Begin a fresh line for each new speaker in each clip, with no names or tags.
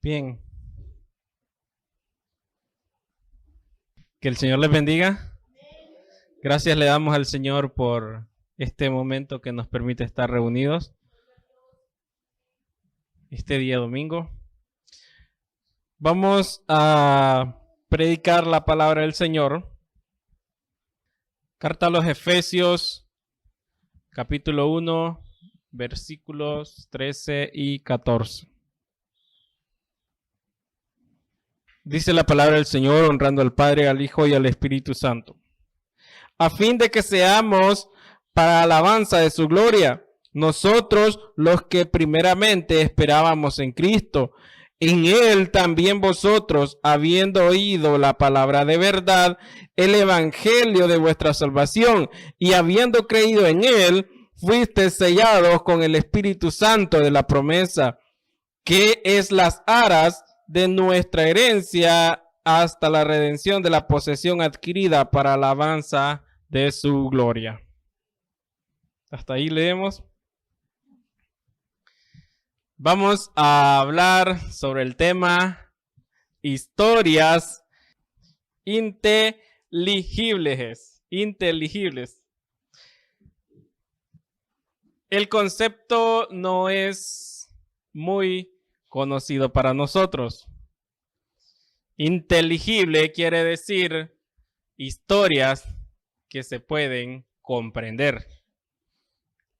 Bien. Que el Señor les bendiga. Gracias le damos al Señor por este momento que nos permite estar reunidos este día domingo. Vamos a predicar la palabra del Señor. Carta a los Efesios, capítulo 1, versículos 13 y 14. Dice la palabra del Señor, honrando al Padre, al Hijo y al Espíritu Santo, a fin de que seamos para alabanza de su gloria, nosotros los que primeramente esperábamos en Cristo. En Él también vosotros, habiendo oído la palabra de verdad, el evangelio de vuestra salvación, y habiendo creído en Él, fuisteis sellados con el Espíritu Santo de la promesa, que es las aras de nuestra herencia hasta la redención de la posesión adquirida para alabanza de su gloria. Hasta ahí leemos. Vamos a hablar sobre el tema historias inteligibles. El concepto no es muy conocido para nosotros. Inteligible quiere decir historias que se pueden comprender.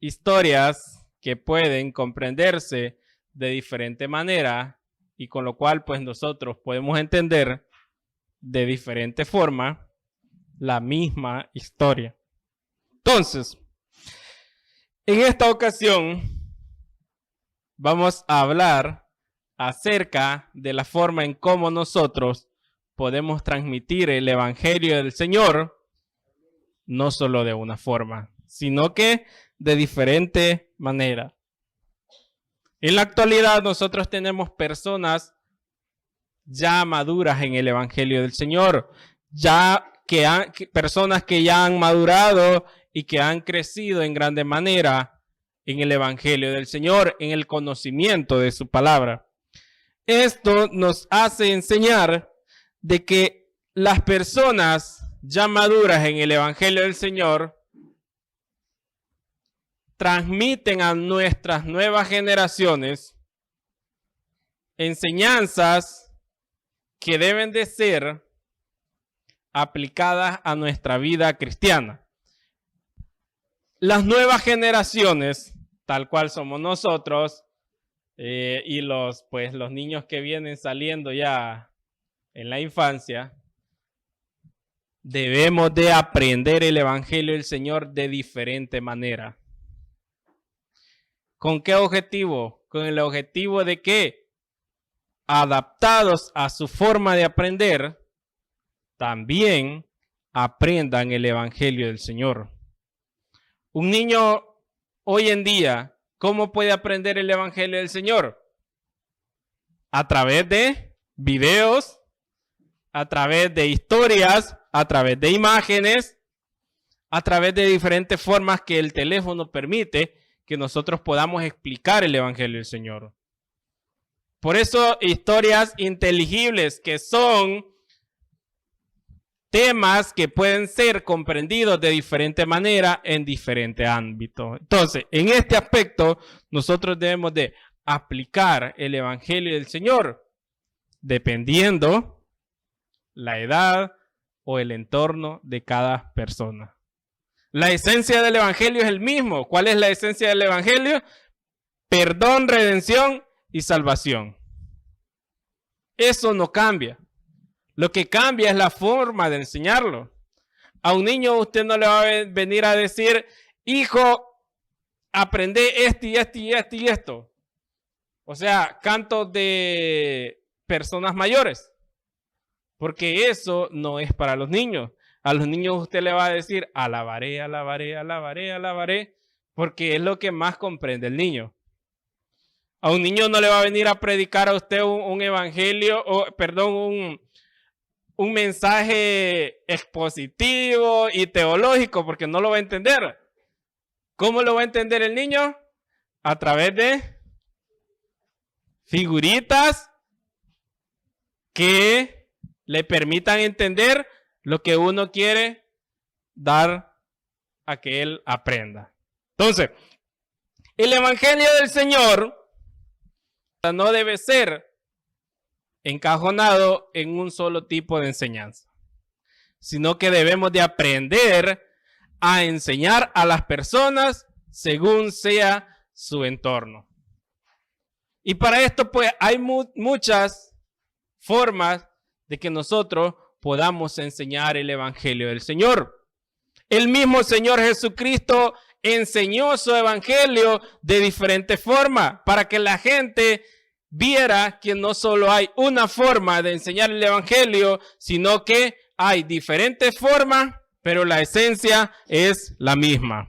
Historias que pueden comprenderse de diferente manera y con lo cual pues nosotros podemos entender de diferente forma la misma historia. Entonces, en esta ocasión vamos a hablar acerca de la forma en cómo nosotros podemos transmitir el evangelio del Señor, no solo de una forma, sino que de diferente manera. En la actualidad nosotros tenemos personas ya maduras en el evangelio del Señor, personas que ya han madurado y que han crecido en grande manera en el evangelio del Señor, en el conocimiento de su palabra. Esto nos hace enseñar de que las personas ya maduras en el evangelio del Señor transmiten a nuestras nuevas generaciones enseñanzas que deben de ser aplicadas a nuestra vida cristiana. Las nuevas generaciones, tal cual somos nosotros, y los niños que vienen saliendo ya en la infancia, debemos de aprender el evangelio del Señor de diferente manera. ¿Con qué objetivo? Con el objetivo de que, adaptados a su forma de aprender, también aprendan el evangelio del Señor. Un niño hoy en día, ¿cómo puede aprender el evangelio del Señor? A través de videos, a través de historias, a través de imágenes, a través de diferentes formas que el teléfono permite que nosotros podamos explicar el evangelio del Señor. Por eso, historias inteligibles, que son temas que pueden ser comprendidos de diferente manera en diferente ámbito. Entonces, en este aspecto, nosotros debemos de aplicar el evangelio del Señor dependiendo la edad o el entorno de cada persona. La esencia del evangelio es el mismo. ¿Cuál es la esencia del evangelio? Perdón, redención y salvación. Eso no cambia. Lo que cambia es la forma de enseñarlo. A un niño usted no le va a venir a decir, hijo, aprende esto y esto y esto y esto. O sea, cantos de personas mayores. Porque eso no es para los niños. A los niños usted le va a decir, alabaré, alabaré, alabaré, alabaré, porque es lo que más comprende el niño. A un niño no le va a venir a predicar a usted un evangelio, un mensaje expositivo y teológico, porque no lo va a entender. ¿Cómo lo va a entender el niño? A través de figuritas que le permitan entender lo que uno quiere dar a que él aprenda. Entonces, el evangelio del Señor no debe ser encajonado en un solo tipo de enseñanza, sino que debemos de aprender a enseñar a las personas según sea su entorno. Y para esto, pues, hay muchas formas de que nosotros podamos enseñar el evangelio del Señor. El mismo Señor Jesucristo enseñó su evangelio de diferentes formas para que la gente viera que no solo hay una forma de enseñar el evangelio, sino que hay diferentes formas, pero la esencia es la misma.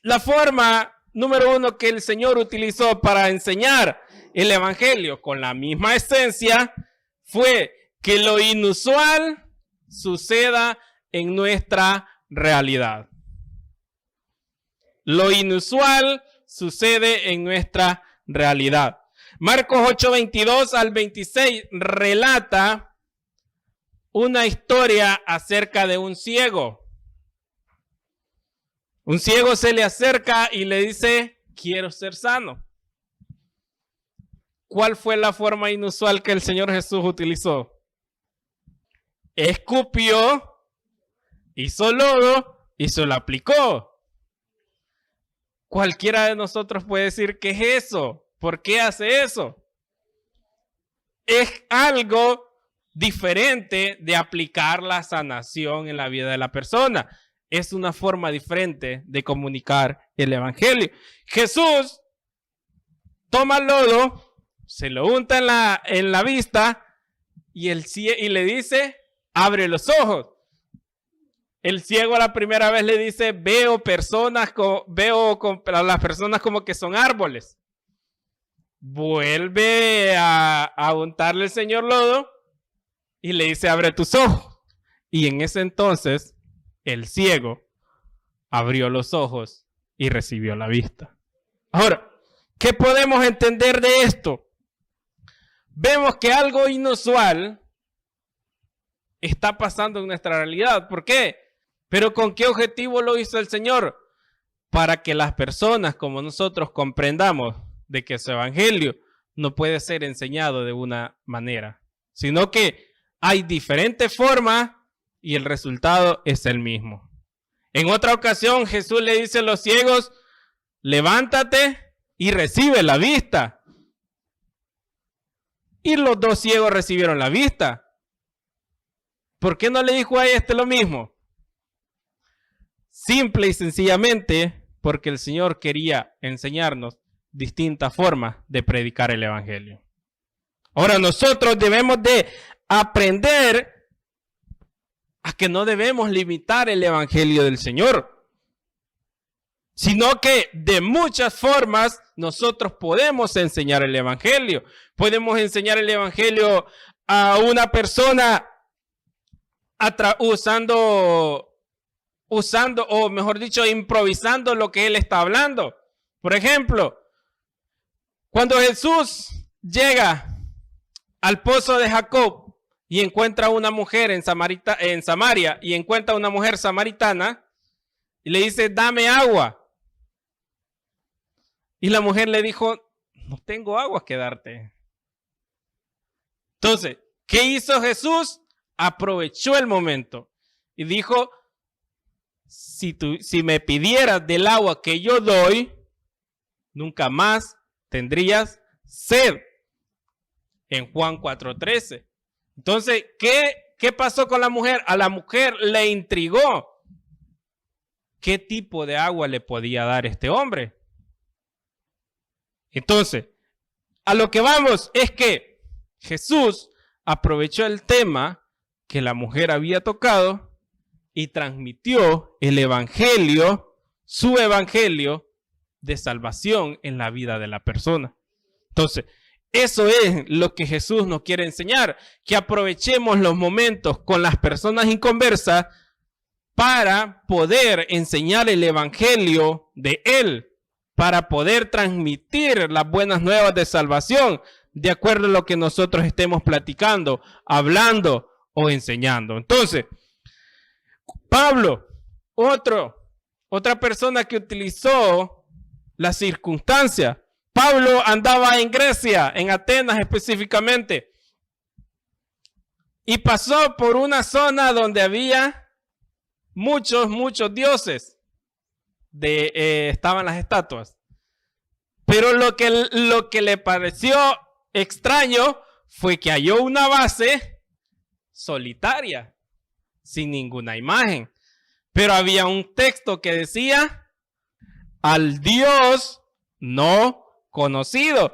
La forma número uno que el Señor utilizó para enseñar el evangelio con la misma esencia fue que lo inusual suceda en nuestra realidad. Lo inusual sucede en nuestra realidad. Marcos 8:22 al 26 relata una historia acerca de un ciego. Un ciego se le acerca y le dice, quiero ser sano. ¿Cuál fue la forma inusual que el Señor Jesús utilizó? Escupió, hizo lodo y se lo aplicó. Cualquiera de nosotros puede decir, ¿qué es eso? ¿Por qué hace eso? Es algo diferente de aplicar la sanación en la vida de la persona. Es una forma diferente de comunicar el evangelio. Jesús toma el lodo, se lo unta en la vista y le dice, abre los ojos. El ciego a la primera vez le dice, veo a las personas como que son árboles. Vuelve a untarle el Señor lodo y le dice, abre tus ojos. Y en ese entonces, el ciego abrió los ojos y recibió la vista. Ahora, ¿qué podemos entender de esto? Vemos que algo inusual está pasando en nuestra realidad. ¿Por qué? ¿Pero con qué objetivo lo hizo el Señor? Para que las personas como nosotros comprendamos de que su evangelio no puede ser enseñado de una manera, sino que hay diferentes formas y el resultado es el mismo. En otra ocasión Jesús le dice a los ciegos, levántate y recibe la vista. Y los dos ciegos recibieron la vista. ¿Por qué no le dijo a este lo mismo? Simple y sencillamente porque el Señor quería enseñarnos distintas formas de predicar el evangelio. Ahora nosotros debemos de aprender a que no debemos limitar el evangelio del Señor, sino que de muchas formas nosotros podemos enseñar el evangelio. Podemos enseñar el evangelio a una persona usando, o mejor dicho, improvisando lo que él está hablando. Por ejemplo, cuando Jesús llega al pozo de Jacob y encuentra a una mujer en Samaria y encuentra a una mujer samaritana y le dice, dame agua. Y la mujer le dijo, no tengo agua que darte. Entonces, ¿qué hizo Jesús? Aprovechó el momento y dijo, si me pidieras del agua que yo doy, nunca más tendrías sed. En Juan 4:13. Entonces, ¿qué pasó con la mujer? A la mujer le intrigó qué tipo de agua le podía dar este hombre. Entonces, a lo que vamos es que Jesús aprovechó el tema que la mujer había tocado y transmitió el evangelio, su evangelio de salvación en la vida de la persona. Entonces, eso es lo que Jesús nos quiere enseñar, que aprovechemos los momentos con las personas inconversas para poder enseñar el evangelio de Él, para poder transmitir las buenas nuevas de salvación de acuerdo a lo que nosotros estemos platicando, hablando o enseñando. Entonces, Pablo, otra persona que utilizó la circunstancia. Pablo andaba en Grecia, en Atenas específicamente, y pasó por una zona donde había muchos dioses. Estaban las estatuas. Pero lo que le pareció extraño fue que halló una base solitaria, sin ninguna imagen. Pero había un texto que decía, al Dios no conocido.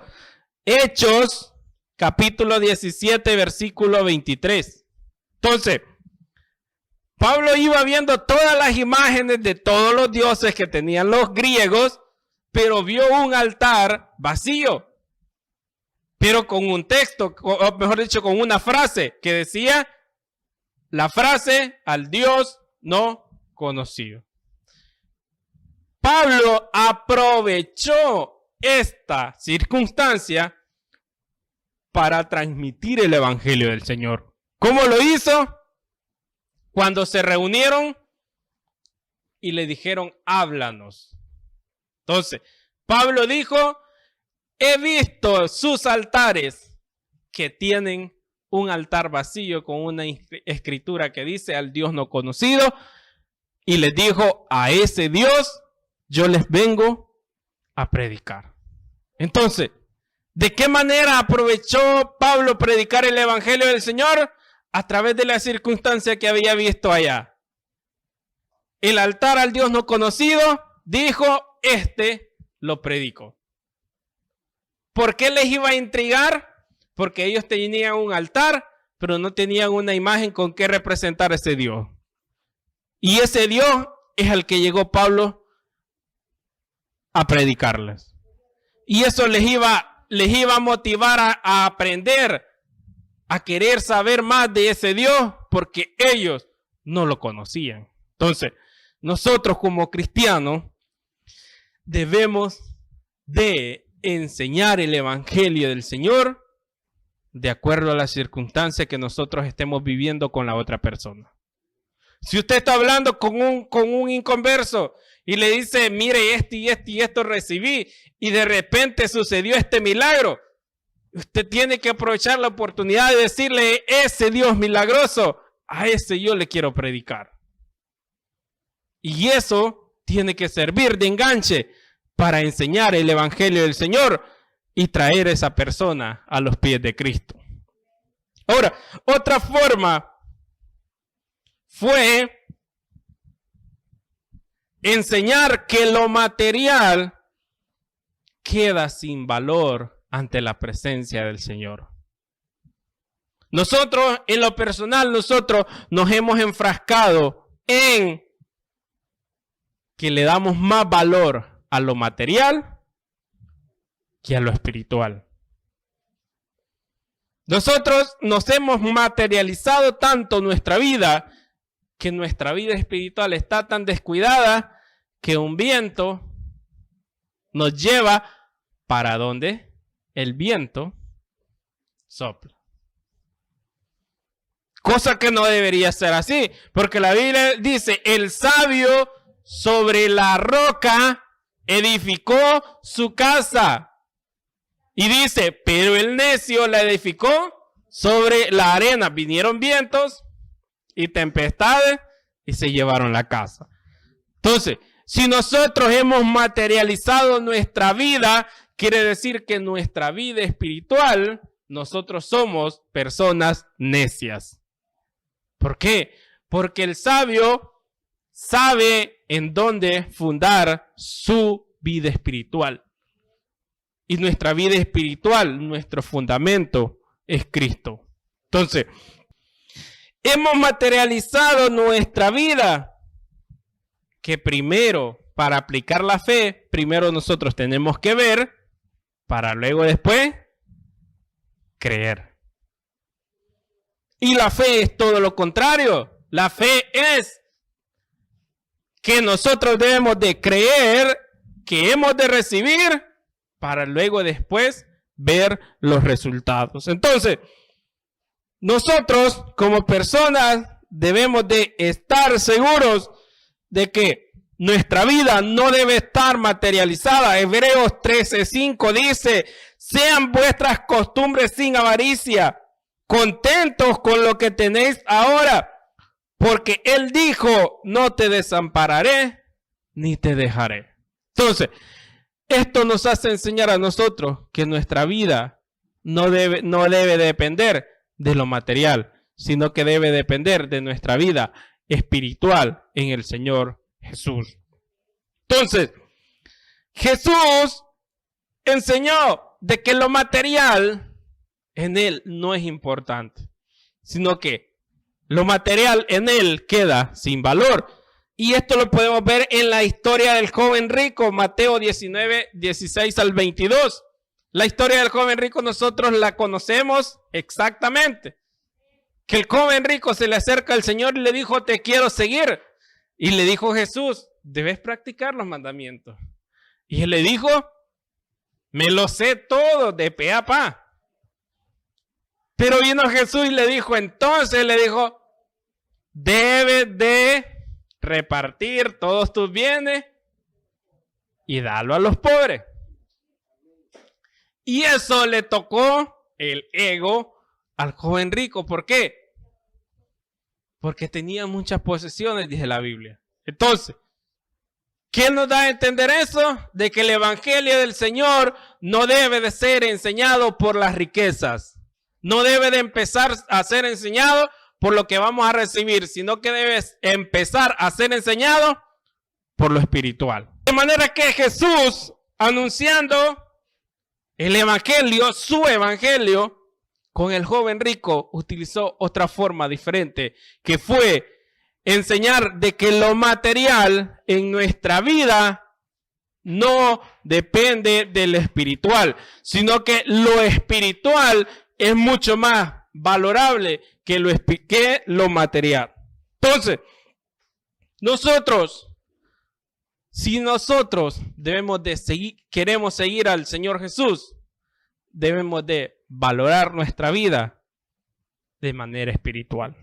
Hechos, capítulo 17, versículo 23. Entonces, Pablo iba viendo todas las imágenes de todos los dioses que tenían los griegos, pero vio un altar vacío, pero con un texto, o mejor dicho, con una frase que decía, la frase, al Dios no conocido. Pablo aprovechó esta circunstancia para transmitir el evangelio del Señor. ¿Cómo lo hizo? Cuando se reunieron y le dijeron, háblanos. Entonces, Pablo dijo, he visto sus altares que tienen un altar vacío con una escritura que dice al Dios no conocido, y les dijo, a ese Dios yo les vengo a predicar. Entonces, ¿de qué manera aprovechó Pablo predicar el evangelio del Señor? A través de la circunstancia que había visto allá. El altar al Dios no conocido, dijo, lo predico. ¿Por qué les iba a intrigar? Porque ellos tenían un altar, pero no tenían una imagen con que representar a ese Dios. Y ese Dios es al que llegó Pablo a predicarles. Y eso les iba a motivar a aprender, a querer saber más de ese Dios, porque ellos no lo conocían. Entonces, nosotros como cristianos debemos de enseñar el evangelio del Señor de acuerdo a la circunstancia que nosotros estemos viviendo con la otra persona. Si usted está hablando con un inconverso y le dice, mire, y esto recibí, y de repente sucedió este milagro, usted tiene que aprovechar la oportunidad de decirle, ese Dios milagroso, a ese yo le quiero predicar. Y eso tiene que servir de enganche para enseñar el evangelio del Señor y traer a esa persona a los pies de Cristo. Ahora, otra forma fue enseñar que lo material queda sin valor ante la presencia del Señor. Nosotros, en lo personal, nosotros nos hemos enfrascado en que le damos más valor a lo material que a lo espiritual. Nosotros nos hemos materializado tanto nuestra vida que nuestra vida espiritual está tan descuidada que un viento nos lleva para donde el viento sopla. Cosa que no debería ser así, porque la Biblia dice, el sabio sobre la roca edificó su casa. Y dice, pero el necio la edificó sobre la arena. Vinieron vientos y tempestades y se llevaron la casa. Entonces, si nosotros hemos materializado nuestra vida, quiere decir que nuestra vida espiritual, nosotros somos personas necias. ¿Por qué? Porque el sabio sabe en dónde fundar su vida espiritual. Y nuestra vida espiritual, nuestro fundamento es Cristo. Entonces, hemos materializado nuestra vida, que primero, para aplicar la fe, primero nosotros tenemos que ver, para luego después creer. Y la fe es todo lo contrario. La fe es que nosotros debemos de creer, que hemos de recibir, para luego después ver los resultados. Entonces, nosotros como personas debemos de estar seguros de que nuestra vida no debe estar materializada. Hebreos 13:5 dice, sean vuestras costumbres sin avaricia, contentos con lo que tenéis ahora, porque Él dijo, no te desampararé ni te dejaré. Entonces, esto nos hace enseñar a nosotros que nuestra vida no debe depender de lo material, sino que debe depender de nuestra vida espiritual en el Señor Jesús. Entonces, Jesús enseñó de que lo material en Él no es importante, sino que lo material en Él queda sin valor. Y esto lo podemos ver en la historia del joven rico, Mateo 19, 16 al 22. La historia del joven rico nosotros la conocemos exactamente. Que el joven rico se le acerca al Señor y le dijo, te quiero seguir. Y le dijo Jesús, debes practicar los mandamientos. Y él le dijo, me lo sé todo de pe a pa. Pero vino Jesús y le dijo, entonces le dijo, debes de repartir todos tus bienes y darlo a los pobres. Y eso le tocó el ego al joven rico. ¿Por qué? Porque tenía muchas posesiones, dice la Biblia. Entonces, ¿qué nos da a entender eso? De que el evangelio del Señor no debe de ser enseñado por las riquezas. No debe de empezar a ser enseñado por lo que vamos a recibir, sino que debe empezar a ser enseñado por lo espiritual. De manera que Jesús, anunciando el evangelio, su evangelio, con el joven rico, utilizó otra forma diferente, que fue enseñar de que lo material en nuestra vida no depende del espiritual, sino que lo espiritual es mucho más valorable que lo material. Entonces, si nosotros queremos seguir al Señor Jesús, debemos de valorar nuestra vida de manera espiritual.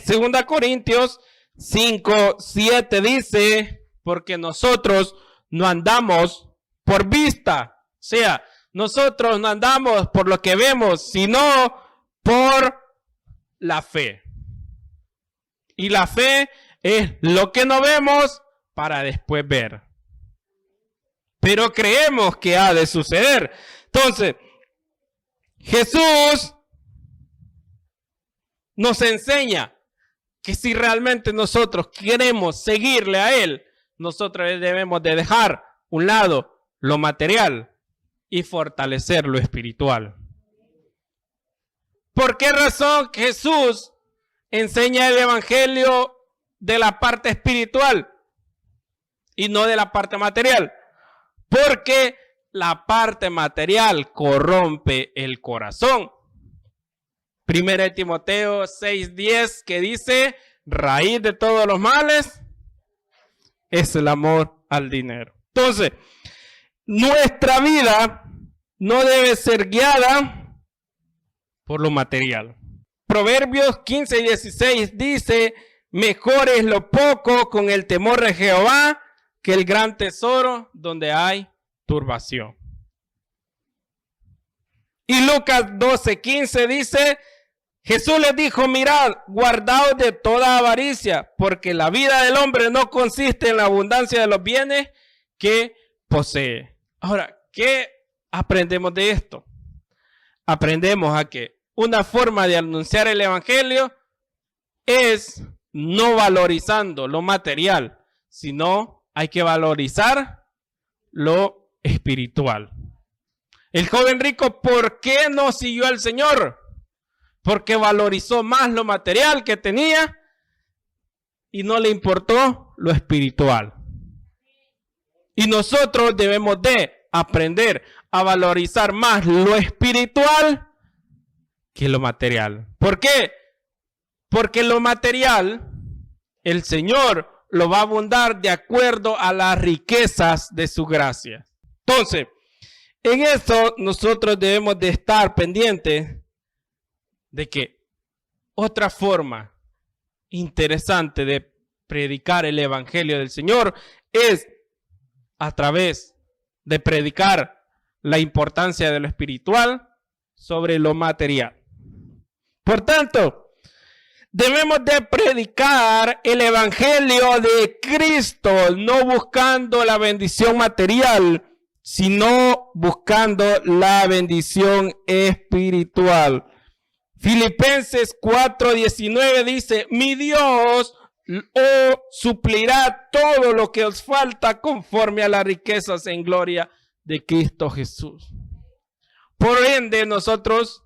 Segunda Corintios 5:7 dice, porque nosotros no andamos por vista, o sea, nosotros no andamos por lo que vemos, sino por la fe. Y la fe es lo que no vemos para después ver. Pero creemos que ha de suceder. Entonces, Jesús nos enseña que si realmente nosotros queremos seguirle a Él, nosotros debemos de dejar a un lado lo material y fortalecer lo espiritual. ¿Por qué razón Jesús enseña el evangelio de la parte espiritual y no de la parte material? Porque la parte material corrompe el corazón. 1 Timoteo 6:10 que dice, raíz de todos los males es el amor al dinero. Entonces, nuestra vida no debe ser guiada por lo material. Proverbios 15:16 dice, mejor es lo poco con el temor de Jehová que el gran tesoro donde hay turbación. Y Lucas 12:15 dice, Jesús les dijo, mirad, guardaos de toda avaricia, porque la vida del hombre no consiste en la abundancia de los bienes que posee. Ahora, ¿qué aprendemos de esto? Aprendemos a que una forma de anunciar el evangelio es no valorizando lo material, sino hay que valorizar lo espiritual. El joven rico, ¿por qué no siguió al Señor? Porque valorizó más lo material que tenía y no le importó lo espiritual. Y nosotros debemos de aprender a valorizar más lo espiritual que lo material. ¿Por qué? Porque lo material, el Señor lo va a abundar de acuerdo a las riquezas de su gracia. Entonces, En eso nosotros debemos de estar pendientes de que otra forma interesante de predicar el evangelio del Señor es a través de predicar la importancia de lo espiritual sobre lo material. Por tanto, debemos de predicar el evangelio de Cristo, no buscando la bendición material, sino buscando la bendición espiritual. Filipenses 4:19 dice: mi Dios os suplirá todo lo que os falta conforme a las riquezas en gloria de Cristo Jesús. Por ende, nosotros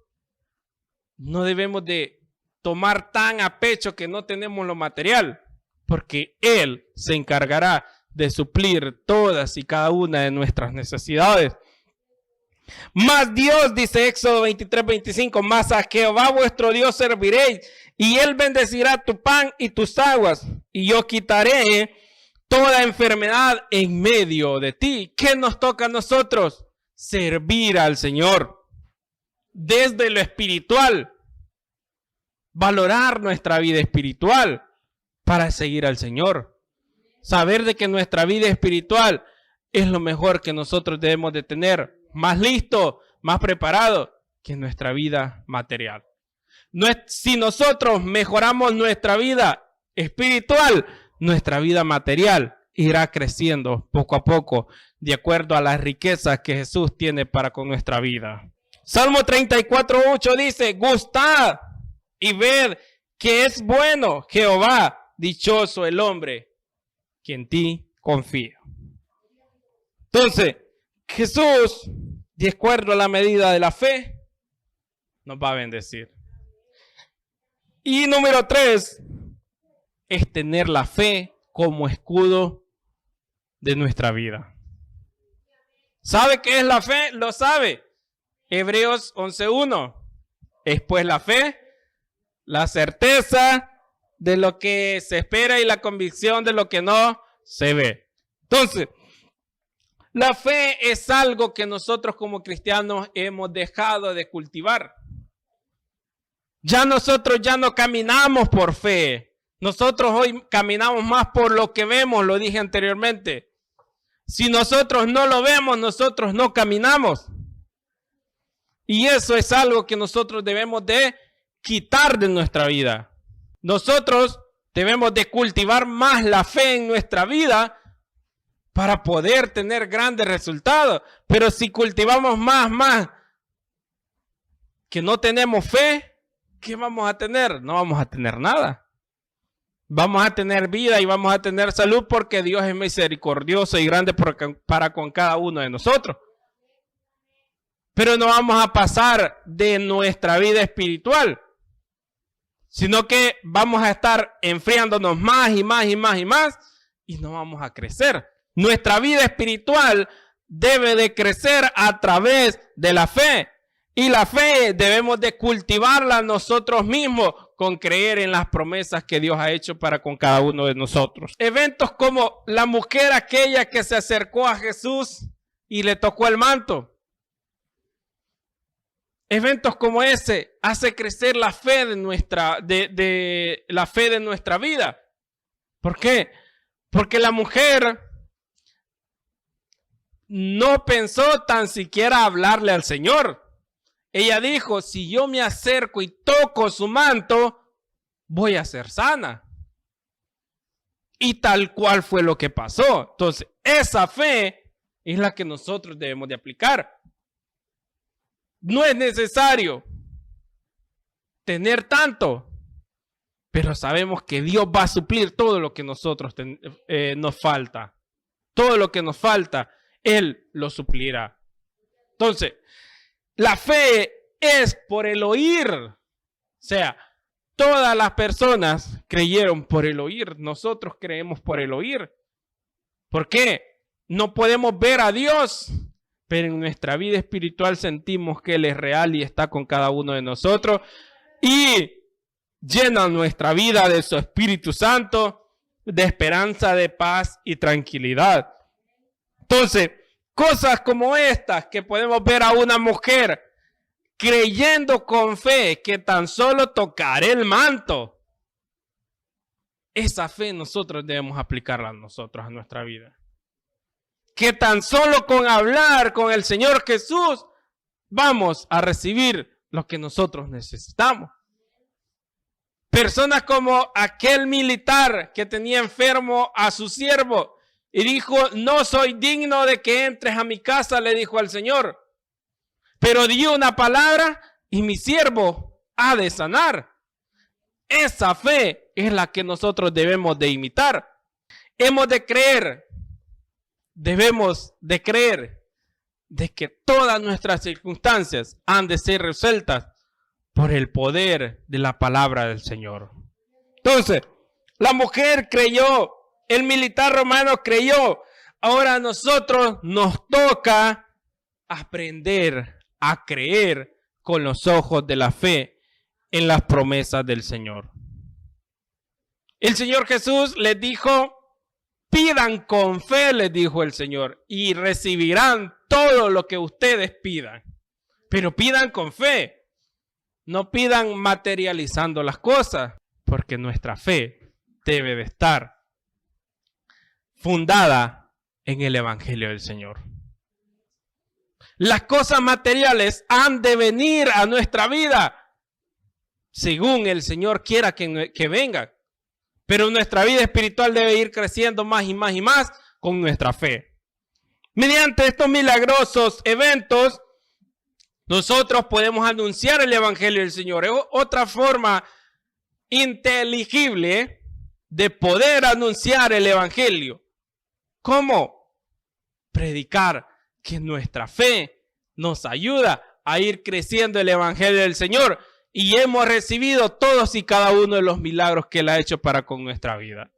no debemos de tomar tan a pecho que no tenemos lo material, porque Él se encargará de suplir todas y cada una de nuestras necesidades. Mas Dios, dice Éxodo 23:25, mas a Jehová vuestro Dios serviréis, y Él bendecirá tu pan y tus aguas, y yo quitaré toda enfermedad en medio de ti. ¿Qué nos toca a nosotros? Servir al Señor desde lo espiritual, valorar nuestra vida espiritual para seguir al Señor, saber de que nuestra vida espiritual es lo mejor que nosotros debemos de tener, más listo, más preparado que nuestra vida material. Si nosotros mejoramos nuestra vida espiritual, nuestra vida material irá creciendo poco a poco de acuerdo a las riquezas que Jesús tiene para con nuestra vida. Salmo 34:8 dice: gustad y ved que es bueno Jehová, dichoso el hombre que en ti confía. Entonces, Jesús, de acuerdo a la medida de la fe, nos va a bendecir. Y número 3 es tener la fe como escudo de nuestra vida. ¿Sabe qué es la fe? Lo sabe. Hebreos 11:1. Es pues la fe, la certeza de lo que se espera y la convicción de lo que no se ve. Entonces, la fe es algo que nosotros como cristianos hemos dejado de cultivar. Nosotros ya no caminamos por fe. Nosotros hoy caminamos más por lo que vemos, lo dije anteriormente. Si nosotros no lo vemos, nosotros no caminamos. Y eso es algo que nosotros debemos de quitar de nuestra vida. Nosotros debemos de cultivar más la fe en nuestra vida para poder tener grandes resultados. Pero si cultivamos más que no tenemos fe, ¿qué vamos a tener? No vamos a tener nada. Vamos a tener vida y vamos a tener salud porque Dios es misericordioso y grande para con cada uno de nosotros. Pero no vamos a pasar de nuestra vida espiritual, sino que vamos a estar enfriándonos más y más y no vamos a crecer. Nuestra vida espiritual debe de crecer a través de la fe. Y la fe debemos de cultivarla nosotros mismos con creer en las promesas que Dios ha hecho para con cada uno de nosotros. Eventos como la mujer aquella que se acercó a Jesús y le tocó el manto. Eventos como ese hace crecer la fe de la fe de nuestra vida. ¿Por qué? Porque la mujer no pensó tan siquiera hablarle al Señor. Ella dijo: si yo me acerco y toco su manto, voy a ser sana. Y tal cual fue lo que pasó. Entonces, esa fe es la que nosotros debemos de aplicar. No es necesario tener tanto, pero sabemos que Dios va a suplir todo lo que nosotros nos falta. Todo lo que nos falta, Él lo suplirá. Entonces, la fe es por el oír. O sea, todas las personas creyeron por el oír. Nosotros creemos por el oír. ¿Por qué? No podemos ver a Dios, pero en nuestra vida espiritual sentimos que Él es real y está con cada uno de nosotros. Y llena nuestra vida de su Espíritu Santo, de esperanza, de paz y tranquilidad. Entonces, Cosas como estas que podemos ver a una mujer creyendo con fe que tan solo tocaré el manto. Esa fe nosotros debemos aplicarla a nosotros, a nuestra vida. Que tan solo con hablar con el Señor Jesús vamos a recibir lo que nosotros necesitamos. Personas como aquel militar que tenía enfermo a su siervo y dijo, no soy digno de que entres a mi casa, le dijo al Señor. Pero dio una palabra y mi siervo ha de sanar. Esa fe es la que nosotros debemos de imitar. Debemos de creer de que todas nuestras circunstancias han de ser resueltas por el poder de la palabra del Señor. Entonces, la mujer creyó, el militar romano creyó. Ahora a nosotros nos toca aprender a creer con los ojos de la fe en las promesas del Señor. El Señor Jesús les dijo, pidan con fe, les dijo el Señor, y recibirán todo lo que ustedes pidan. Pero pidan con fe. No pidan materializando las cosas, porque nuestra fe debe de estar fundada en el Evangelio del Señor. Las cosas materiales han de venir a nuestra vida según el Señor quiera que vengan. Pero nuestra vida espiritual debe ir creciendo más y más y más con nuestra fe. Mediante estos milagrosos eventos, nosotros podemos anunciar el Evangelio del Señor. Es otra forma inteligible de poder anunciar el Evangelio. ¿Cómo? Predicar que nuestra fe nos ayuda a ir creciendo el Evangelio del Señor. Y hemos recibido todos y cada uno de los milagros que Él ha hecho para con nuestra vida.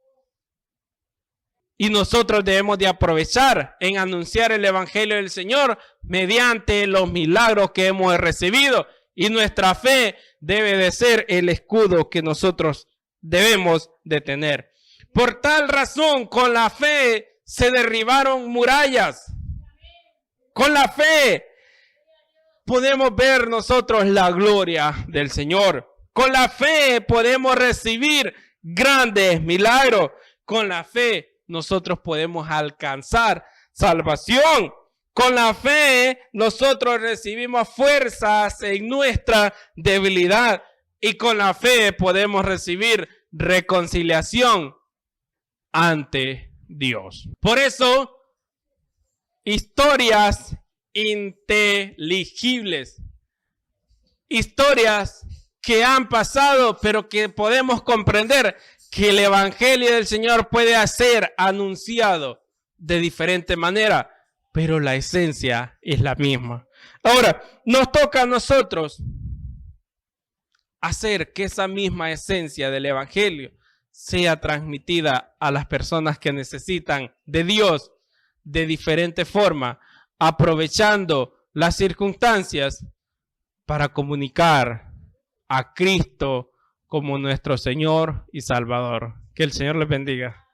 Y nosotros debemos de aprovechar en anunciar el Evangelio del Señor mediante los milagros que hemos recibido. Y nuestra fe debe de ser el escudo que nosotros debemos de tener. Por tal razón, con la fe se derribaron murallas. Con la fe podemos ver nosotros la gloria del Señor. Con la fe podemos recibir grandes milagros. Con la fe nosotros podemos alcanzar salvación. Con la fe nosotros recibimos fuerzas en nuestra debilidad. Y con la fe podemos recibir reconciliación ante Dios. Por eso, historias inteligibles, historias que han pasado, pero que podemos comprender que el Evangelio del Señor puede ser anunciado de diferente manera, pero la esencia es la misma. Ahora, nos toca a nosotros hacer que esa misma esencia del Evangelio sea transmitida a las personas que necesitan de Dios de diferente forma, aprovechando las circunstancias para comunicar a Cristo como nuestro Señor y Salvador. Que el Señor les bendiga.